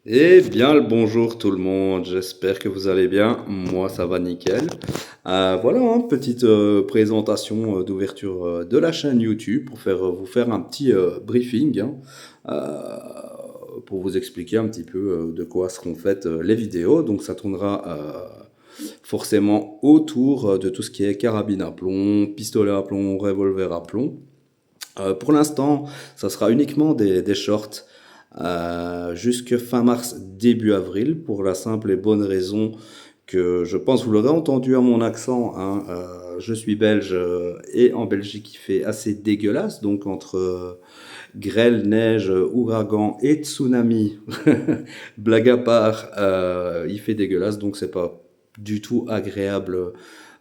Eh bien le bonjour tout le monde, j'espère que vous allez bien, moi ça va nickel. Voilà, hein, petite présentation d'ouverture de la chaîne YouTube pour vous faire un petit briefing, hein, pour vous expliquer un petit peu de quoi seront faites les vidéos. Donc ça tournera forcément autour de tout ce qui est carabine à plomb, pistolet à plomb, revolver à plomb. Pour l'instant, ça sera uniquement des shorts jusque fin mars, début avril, pour la simple et bonne raison que je pense vous l'aurez entendu à mon accent, hein, je suis belge et en Belgique il fait assez dégueulasse, donc entre grêle, neige, ouragan et tsunami, blague à part, il fait dégueulasse, donc c'est pas du tout agréable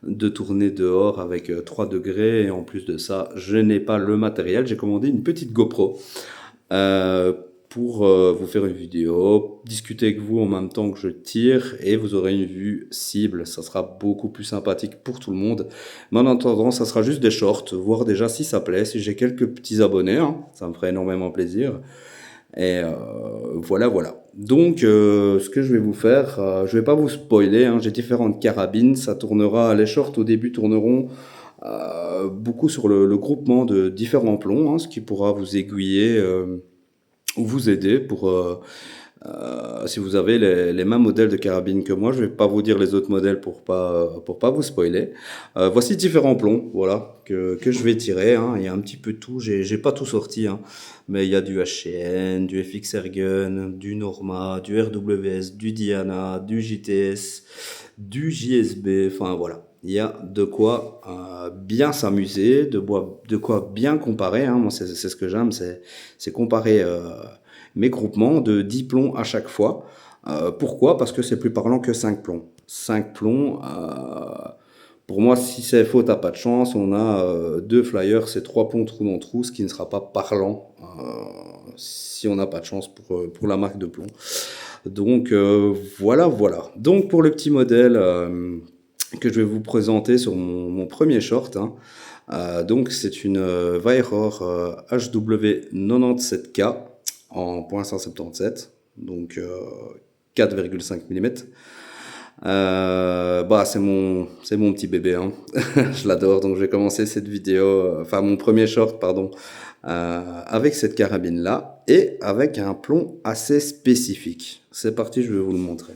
de tourner dehors avec 3 degrés. Et en plus de ça, je n'ai pas le matériel. J'ai commandé une petite GoPro euh, pour vous faire une vidéo, discuter avec vous en même temps que je tire et vous aurez une vue cible. Ça sera beaucoup plus sympathique pour tout le monde. Mais en attendant, ça sera juste des shorts, voir déjà si ça plaît, si j'ai quelques petits abonnés, hein, ça me ferait énormément plaisir. Et voilà, voilà. Donc, ce que je vais vous faire, je vais pas vous spoiler, hein, j'ai différentes carabines. Ça tournera, les shorts au début tourneront beaucoup sur le groupement de différents plombs, hein, ce qui pourra vous aiguiller ou vous aider pour si vous avez les mêmes modèles de carabine que moi. Je vais pas vous dire les autres modèles pour pas vous spoiler. Voici différents plombs, voilà, que je vais tirer, hein. Il y a un petit peu de tout. J'ai pas tout sorti, hein, mais il y a du HN, du FX Ergun, du Norma, du RWS, du Diana, du JTS, du JSB. Enfin voilà. Il y a de quoi bien s'amuser, de quoi bien comparer, hein. Moi, c'est ce que j'aime, c'est comparer mes groupements de 10 plombs à chaque fois. Pourquoi? Parce que c'est plus parlant que 5 plombs. 5 plombs, pour moi, si c'est faux, t'as pas de chance. On a deux flyers, c'est 3 plombs trou dans trou, ce qui ne sera pas parlant si on n'a pas de chance pour la marque de plomb. Donc voilà, voilà. Donc pour le petit modèle que je vais vous présenter sur mon premier short, hein, donc c'est une Weyrauch HW97K en .177, donc 4,5 mm. Bah c'est mon petit bébé, hein. Je l'adore, donc je vais commencer cette vidéo, enfin mon premier short, pardon, avec cette carabine là et avec un plomb assez spécifique. C'est parti, je vais vous le montrer.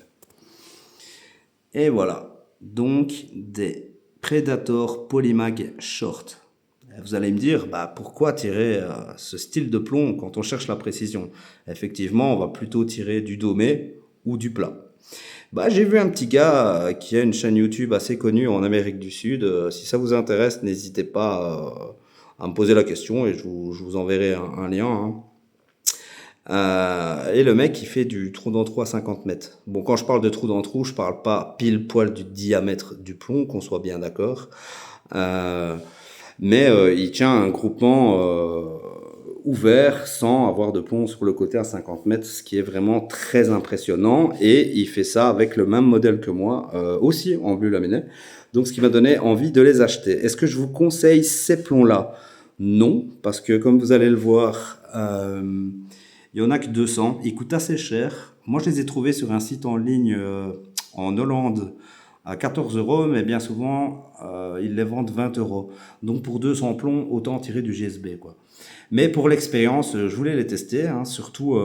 Et voilà, donc des Predator Polymag Short. Vous allez me dire, bah, pourquoi tirer ce style de plomb quand on cherche la précision? Effectivement, on va plutôt tirer du domé ou du plat. Bah, j'ai vu un petit gars qui a une chaîne YouTube assez connue en Amérique du Sud. Si ça vous intéresse, n'hésitez pas à me poser la question et je vous enverrai un lien, hein. Et le mec, il fait du trou dans trou à 50 mètres. Bon, quand je parle de trou dans trou, je parle pas pile poil du diamètre du plomb, qu'on soit bien d'accord. Euh, mais il tient un groupement ouvert sans avoir de plomb sur le côté à 50 mètres, ce qui est vraiment très impressionnant. Et il fait ça avec le même modèle que moi, aussi en bleu laminé. Donc, ce qui m'a donné envie de les acheter. Est-ce que je vous conseille ces plombs-là? Non, parce que comme vous allez le voir, il y en a que 200. Ils coûtent assez cher. Moi, je les ai trouvés sur un site en ligne en Hollande à 14 euros, mais bien souvent, ils les vendent 20 euros. Donc, pour 200 plombs, autant tirer du GSB, quoi. Mais pour l'expérience, je voulais les tester, hein, surtout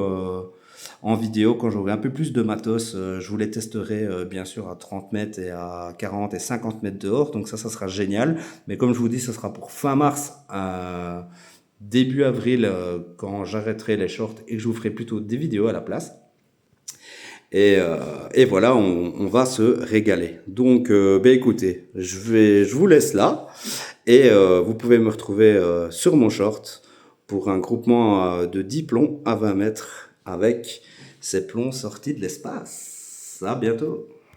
en vidéo, quand j'aurai un peu plus de matos. Je vous les testerai bien sûr à 30 mètres et à 40 et 50 mètres dehors. Donc ça sera génial. Mais comme je vous dis, ce sera pour fin mars. Début avril, quand j'arrêterai les shorts et que je vous ferai plutôt des vidéos à la place. Et voilà, on va se régaler. Donc, ben écoutez, je vous laisse là et vous pouvez me retrouver sur mon short pour un groupement de 10 plombs à 20 mètres avec ces plombs sortis de l'espace. À bientôt.